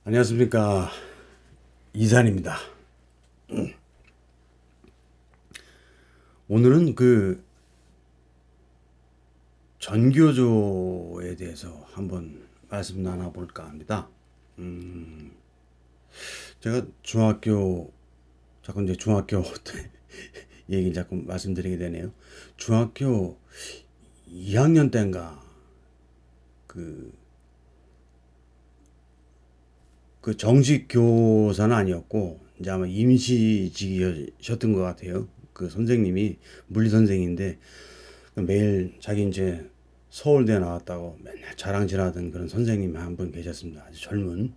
안녕하십니까. 이산입니다. 오늘은 그 전교조에 대해서 한번 말씀 나눠볼까 합니다. 제가 자꾸 이제 중학교 때 얘기를 자꾸 말씀드리게 되네요. 중학교 2학년 때인가 그, 그 정식 교사는 아니었고 이제 아마 임시직이셨던 것 같아요. 그 선생님이 물리 선생인데 매일 자기 이제 서울대 나왔다고 맨날 자랑질하던 그런 선생님이 한 분 계셨습니다. 아주 젊은,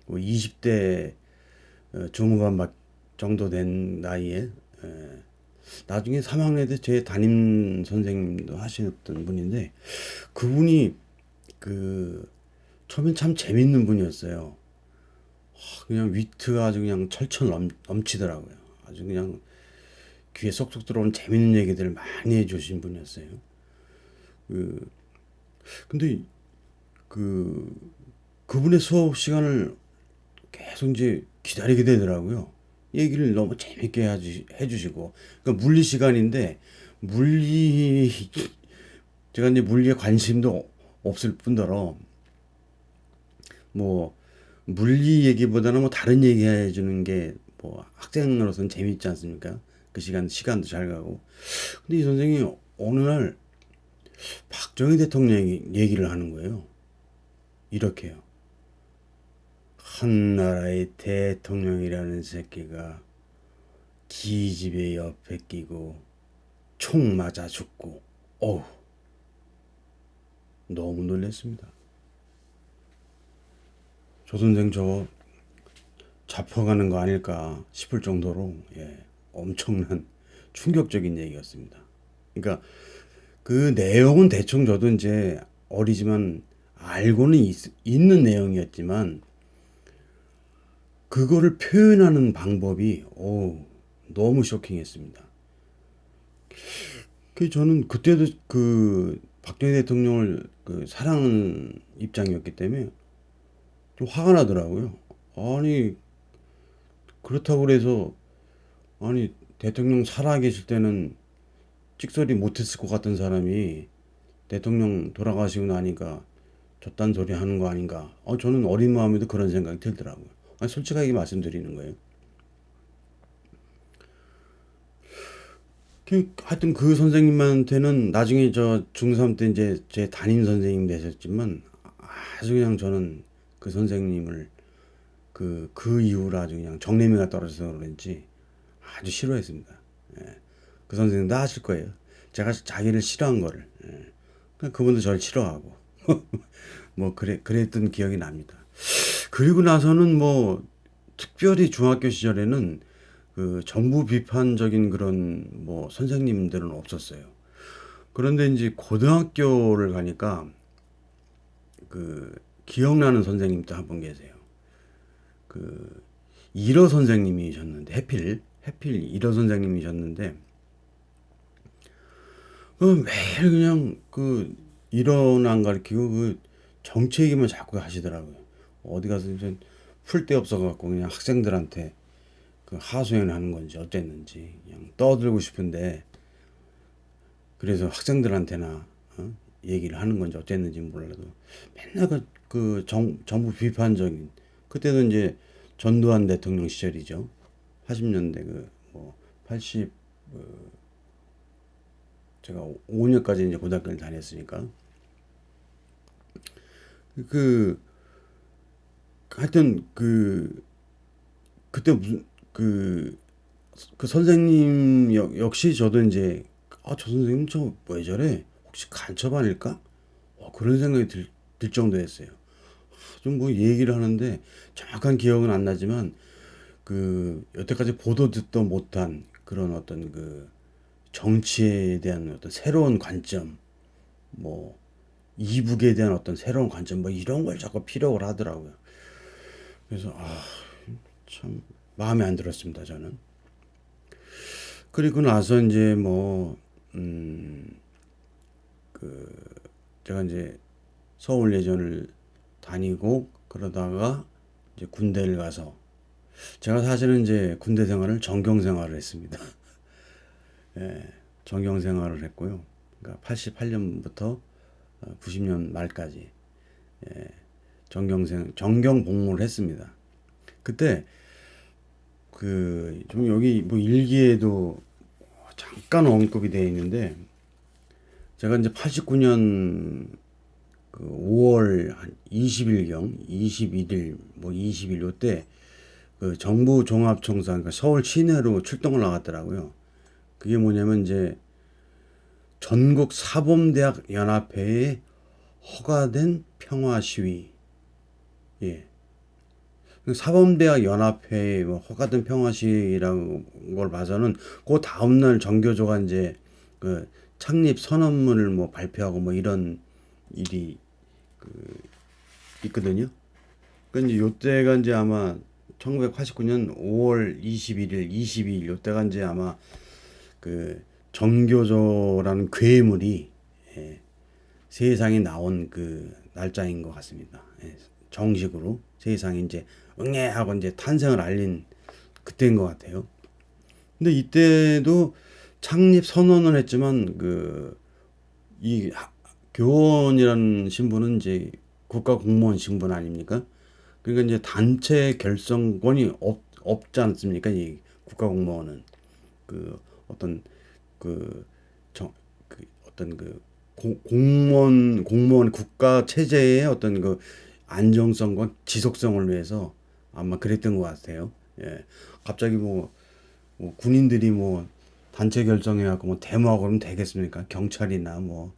20대 중후반 정도 된 나이에, 나중에 3학년 때 제 담임 선생님도 하셨던 분인데, 그분이 그 처음엔 참 재밌는 분이었어요. 그냥 위트가 아주 그냥 철철 넘치더라고요. 아주 그냥 귀에 쏙쏙 들어오는 재밌는 얘기들을 많이 해주신 분이었어요. 그 근데 그 그분의 수업 시간을 계속 이제 기다리게 되더라고요. 얘기를 너무 재밌게 해주시고, 그러니까 물리 시간인데 물리 제가 이제 물리에 관심도 없을 뿐더러 뭐 물리 얘기보다는 뭐 다른 얘기 해주는 게 뭐 학생으로서는 재밌지 않습니까? 그 시간도 잘 가고. 근데 이 선생님이 어느 날 박정희 대통령 얘기를 하는 거예요. 이렇게요. 한 나라의 대통령이라는 새끼가 기집애 옆에 끼고 총 맞아 죽고, 어우, 너무 놀랐습니다. 조 선생 저 잡혀가는 거 아닐까 싶을 정도로, 엄청난 충격적인 얘기였습니다. 그러니까 그 내용은 대충 저도 이제 어리지만 알고는 있는 내용이었지만 그거를 표현하는 방법이 너무 쇼킹했습니다. 그 저는 그때도 그 박정희 대통령을 그 사랑하는 입장이었기 때문에 좀 화가 나더라고요. 아니 그렇다고 그래서 아니 대통령 살아 계실 때는 찍소리 못했을 것 같은 사람이 대통령 돌아가시고 나니까 저딴 소리 하는 거 아닌가. 저는 어린 마음에도 그런 생각이 들더라고요. 아니, 솔직하게 말씀드리는 거예요. 하여튼 그 선생님한테는 나중에 저 중3 때 이제 제 담임 선생님 되셨지만 아주 그냥 저는 그 선생님을 그 이후로 아주 그냥 정내미가 떨어져서 그런지 아주 싫어했습니다. 그 선생님 다 아실 거예요. 제가 자기를 싫어한 거를. 그러니까 그분도 저를 싫어하고 뭐 그랬던 기억이 납니다. 그리고 나서는 뭐 특별히 중학교 시절에는 그 정부 비판적인 그런 뭐 선생님들은 없었어요. 그런데 이제 고등학교를 가니까 그 기억나는 선생님 또 한 분 계세요. 그 일어 선생님이셨는데 해필 일어 선생님이셨는데 매일 그냥 그 일어는 안 가르치고 그 정치 얘기만 자꾸 하시더라고요. 어디 가서 이제 풀 데 없어 갖고 그냥 학생들한테 그 하소연하는 건지 어쨌는지 그냥 떠들고 싶은데, 그래서 학생들한테나 얘기를 하는 건지 어쨌는지 몰라도 맨날 정부 비판적인, 그때도 이제 전두환 대통령 시절이죠. 80년대 뭐 80, 제가 5년까지 이제 고등학교를 다녔으니까 그 하여튼 그때 무슨 그 선생님 역시 저도 이제 저 선생님 저 왜 저래? 혹시 간첩 아닐까? 그런 생각이 들 정도였어요. 좀 뭐 얘기를 하는데 정확한 기억은 안 나지만 여태까지 보도 듣도 못한 그런 어떤 그 정치에 대한 어떤 새로운 관점, 뭐 이북에 대한 어떤 새로운 관점, 뭐 이런 걸 자꾸 피력을 하더라고요. 그래서 참 마음에 안 들었습니다, 저는. 그리고 나서 이제 뭐 제가 이제 서울 예전을 다니고 그러다가 이제 군대를 가서 제가 사실은 이제 군대 생활을 전경 생활을 했습니다. 예, 전경 생활을 했고요. 그러니까 88년부터 90년 말까지 전경 복무를 했습니다. 그때 그 좀 여기 뭐 일기에도 잠깐 언급이 되어 있는데 제가 이제 89년 그 5월 한 20일경 21일 뭐 20일 요때 그 정부 종합청사 그러니까 서울 시내로 출동을 나갔더라고요. 그게 뭐냐면 이제 전국 사범대학 연합회에 허가된 평화 시위. 예. 사범대학 연합회에 뭐 허가된 평화 시위라는 걸 봐서는 그 다음날 정교조가 이제 그 창립 선언문을 뭐 발표하고 뭐 이런 일이 있거든요. 그러니까 이제 요때가 이제 아마 1989년 5월 21일, 22일 요때가 이제 아마 그 정교조라는 괴물이 예, 세상에 나온 그 날짜인 것 같습니다. 예, 정식으로 세상에 이제 응애 하고 이제 탄생을 알린 그때인 것 같아요. 근데 이때도 창립 선언을 했지만 이 교원이라는 신분은 이제 국가 공무원 신분 아닙니까? 그러니까 이제 단체 결성권이 없지 않습니까? 이 국가 공무원은 그 어떤 그 정, 어떤 공무원 국가 체제의 어떤 그 안정성과 지속성을 위해서 아마 그랬던 것 같아요. 예. 갑자기 뭐 군인들이 뭐 단체 결성해갖고 뭐 데모하고 그러면 되겠습니까? 경찰이나 뭐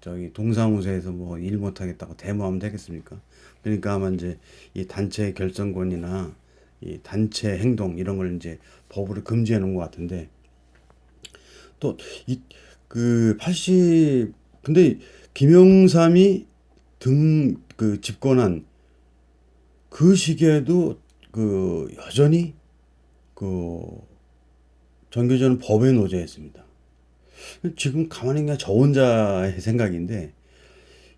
저기 동사무소에서 뭐 일 못하겠다고 데모하면 되겠습니까? 그러니까 아마 이제 이 단체 결정권이나 이 단체 행동 이런 걸 이제 법으로 금지해 놓은 것 같은데 또 이 그 80 근데 김영삼이 집권한 그 시기에도 여전히 그 전교조는 법에 노조했습니다. 지금 가만히 그냥 저 혼자의 생각인데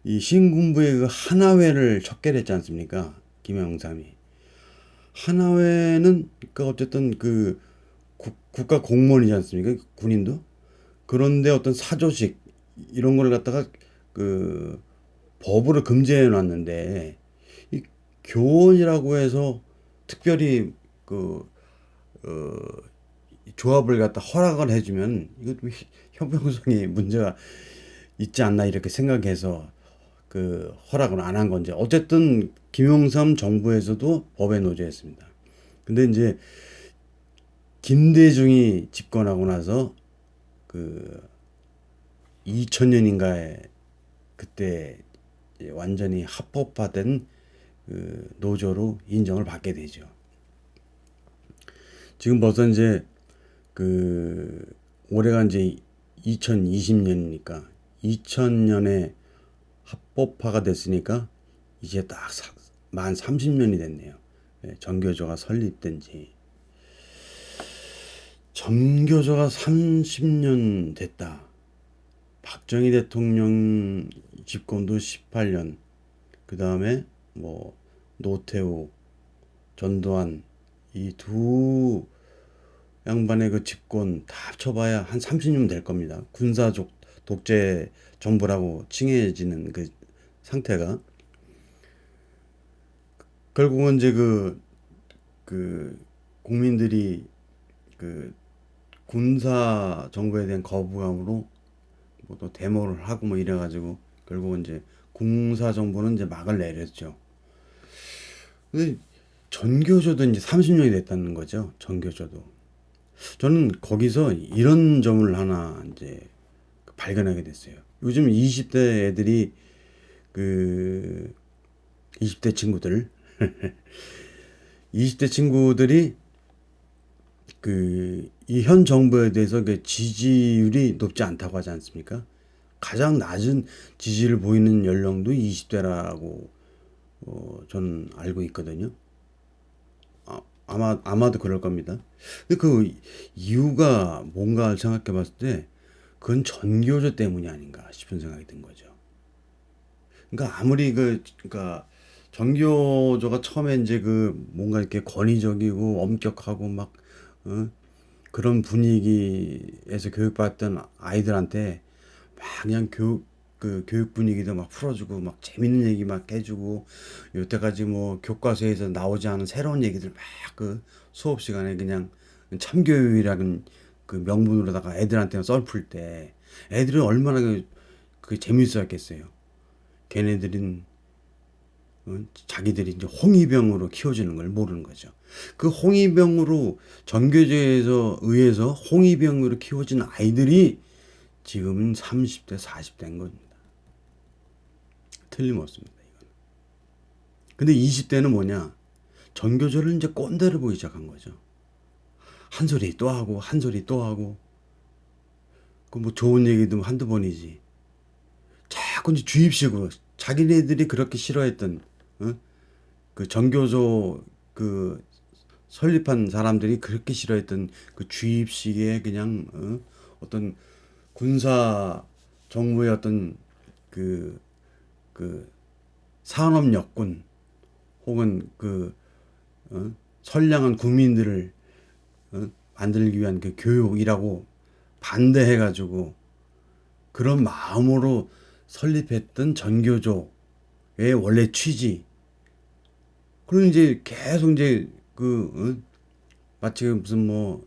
이 신군부의 그 하나회를 척결했지 않습니까? 김영삼이 하나회는 그 어쨌든 국가 공무원이지 않습니까? 군인도 그런데 어떤 사조직 이런 걸 갖다가 그 법으로 금지해 놨는데 이 교원이라고 해서 특별히 어, 조합을 갖다 허락을 해주면 이것도 형평성에 문제가 있지 않나 이렇게 생각해서 허락을 안 한 건지 어쨌든 김영삼 정부에서도 법에 노조했습니다. 근데 이제 김대중이 집권하고 나서 2000년인가에 그때 완전히 합법화된 노조로 인정을 받게 되죠. 지금 벌써 이제 올해가 이제 2020년이니까 2000년에 합법화가 됐으니까 이제 딱 만 30년이 됐네요. 정교조가 설립된 지. 정교조가 30년 됐다. 박정희 대통령 집권도 18년. 그 다음에 뭐 노태우, 전두환 이 두 양반의 그 집권 다 합쳐봐야 한 30년 될 겁니다. 군사적 독재 정부라고 칭해지는 그 상태가 결국은 이제 국민들이 군사 정부에 대한 거부감으로 뭐 또 데모를 하고 뭐 이래가지고 결국은 이제 군사 정부는 이제 막을 내렸죠. 근데 전교조도 이제 30년이 됐다는 거죠. 전교조도. 저는 거기서 이런 점을 하나 이제 발견하게 됐어요. 요즘 20대 애들이 20대 친구들 20대 친구들이 이 현 정부에 대해서 지지율이 높지 않다고 하지 않습니까? 가장 낮은 지지를 보이는 연령도 20대라고 저는 알고 있거든요. 아마도 그럴 겁니다. 근데 그 이유가 뭔가 생각해 봤을 때 그건 전교조 때문이 아닌가 싶은 생각이 든 거죠. 그러니까 아무리 그러니까 전교조가 처음에 이제 그 뭔가 이렇게 권위적이고 엄격하고 막 어? 그런 분위기에서 교육받던 아이들한테 막 그냥 교육 분위기도 막 풀어주고 막 재밌는 얘기 막 해주고 여태까지 뭐 교과서에서 나오지 않은 새로운 얘기들 막 그 수업 시간에 그냥 참교육이라는 그 명분으로다가 애들한테 썰풀 때 애들은 얼마나 그 재밌어 했겠어요. 걔네들은 자기들이 이제 홍위병으로 키워주는 걸 모르는 거죠. 그 홍위병으로 전교조에서 의해서 홍위병으로 키워진 아이들이 지금은 30대, 40대인 겁니다. 틀림없습니다. 이건. 근데 20대는 뭐냐? 전교조를 이제 꼰대를 보기 시작한 거죠. 한 소리 또 하고, 한 소리 또 하고, 그 뭐 좋은 얘기도 한두 번이지. 자꾸 이제 주입식으로 자기네들이 그렇게 싫어했던, 어? 그 전교조 그 설립한 사람들이 그렇게 싫어했던 그 주입식의 그냥 어떤 군사 정부의 어떤 그, 그 산업 여건 혹은 그 선량한 국민들을 만들기 위한 그 교육이라고 반대해가지고 그런 마음으로 설립했던 전교조의 원래 취지. 그리고 이제 계속 이제 마치 무슨 뭐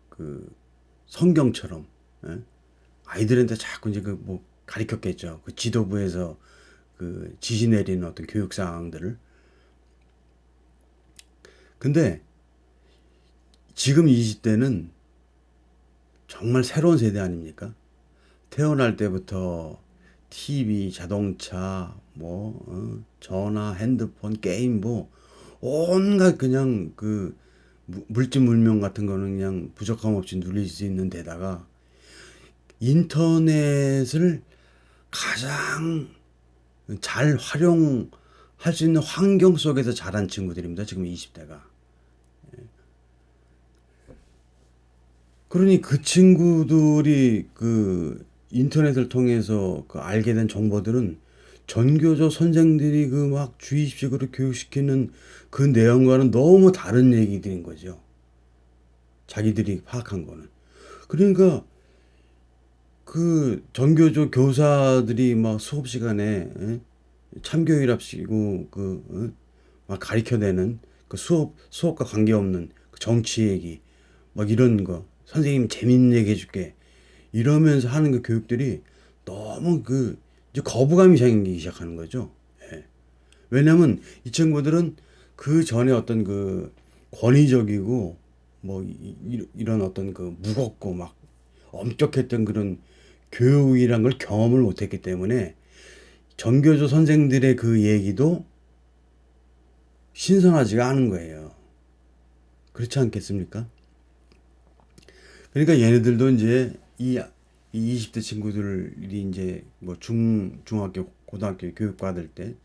그 성경처럼 아이들한테 자꾸 이제 그 뭐 가르쳤겠죠. 그 지도부에서 그 지시 내리는 어떤 교육 사항들을. 근데 지금 20대는 정말 새로운 세대 아닙니까? 태어날 때부터 TV, 자동차, 뭐 전화, 핸드폰, 게임 뭐 온갖 그냥 그 물질 물명 같은 거는 그냥 부족함 없이 누릴 수 있는 데다가 인터넷을 가장 잘 활용할 수 있는 환경 속에서 자란 친구들입니다. 지금 20대가. 그러니 그 친구들이 그 인터넷을 통해서 그 알게 된 정보들은 전교조 선생들이 그 막 주입식으로 교육시키는 그 내용과는 너무 다른 얘기들인 거죠. 자기들이 파악한 거는. 그러니까 그 전교조 교사들이 막 수업 시간에 참교육랍시고 막 가르쳐내는 그 수업과 관계없는 그 정치 얘기 막 이런 거 선생님 재밌는 얘기 해줄게 이러면서 하는 그 교육들이 너무 그 이제 거부감이 생기기 시작하는 거죠. 예. 왜냐면 이 친구들은 그 전에 어떤 그 권위적이고 뭐 이런 어떤 그 무겁고 막 엄격했던 그런 교육이란 걸 경험을 못했기 때문에 전교조 선생들의 그 얘기도 신선하지가 않은 거예요. 그렇지 않겠습니까? 그러니까 얘네들도 이제 이 20대 친구들이 이제 뭐 중학교, 고등학교 교육 받을 때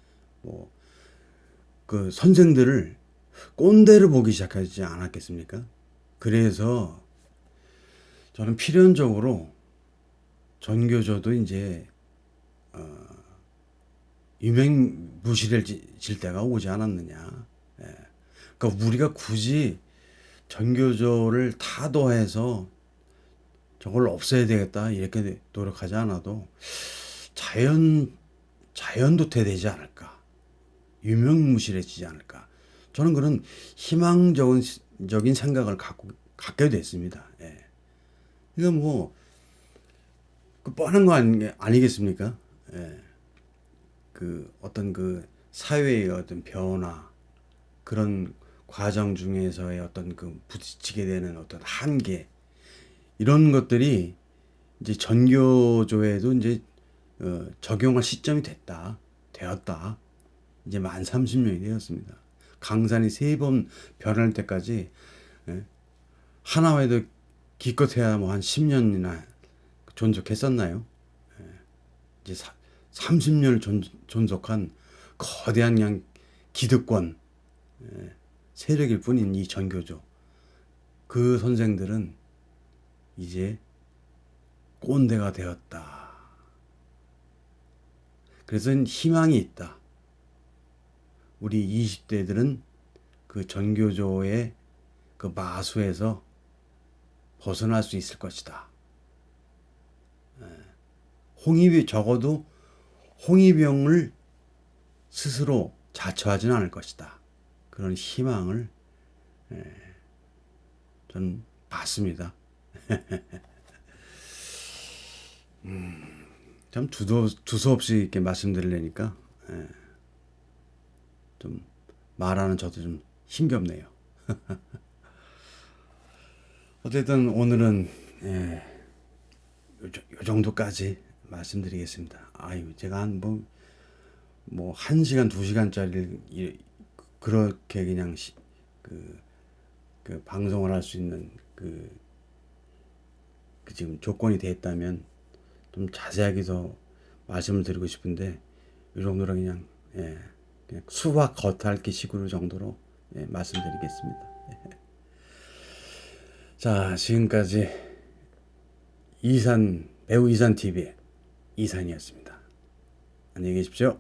뭐 그 선생들을 꼰대를 보기 시작하지 않았겠습니까? 그래서 저는 필연적으로 전교조도 이제 유명무실해질 때가 오지 않았느냐. 예. 그러니까 우리가 굳이 전교조를 타도해서 저걸 없애야 되겠다 이렇게 노력하지 않아도 자연 자연도태되지 않을까, 유명무실해지지 않을까. 저는 그런 희망적인 생각을 갖게 됐습니다. 예. 이거 뭐 그 뻔한 거 아니겠습니까? 예. 그 어떤 그 사회의 어떤 변화 그런 과정 중에서의 어떤 그 부딪히게 되는 어떤 한계 이런 것들이 이제 전교조에도 이제 적용할 시점이 되었다. 이제 만 30년이 되었습니다. 강산이 세 번 변할 때까지 예, 하나에도 기껏해야 뭐 한 10년이나 존속했었나요? 이제 30년을 존속한 거대한 그냥 기득권 세력일 뿐인 이 전교조 그 선생들은 이제 꼰대가 되었다. 그래서 희망이 있다. 우리 20대들은 그 전교조의 그 마수에서 벗어날 수 있을 것이다. 적어도 홍위병을 스스로 자처하지는 않을 것이다. 그런 희망을 저는 봤습니다. 참 두서없이 이렇게 말씀드리려니까 좀 말하는 저도 좀 힘겹네요. 어쨌든 오늘은 요 정도까지 말씀드리겠습니다. 아유, 제가 한 뭐 1시간, 2시간짜리 그렇게 그냥 그 방송을 할 수 있는 그 지금 조건이 됐다면 좀 자세하게 더 말씀을 드리고 싶은데 이 정도로 그냥 그냥 수화 겉핥기 식으로 정도로 말씀드리겠습니다. 자, 지금까지 배우 이산 TV의 이산이었습니다. 안녕히 계십시오.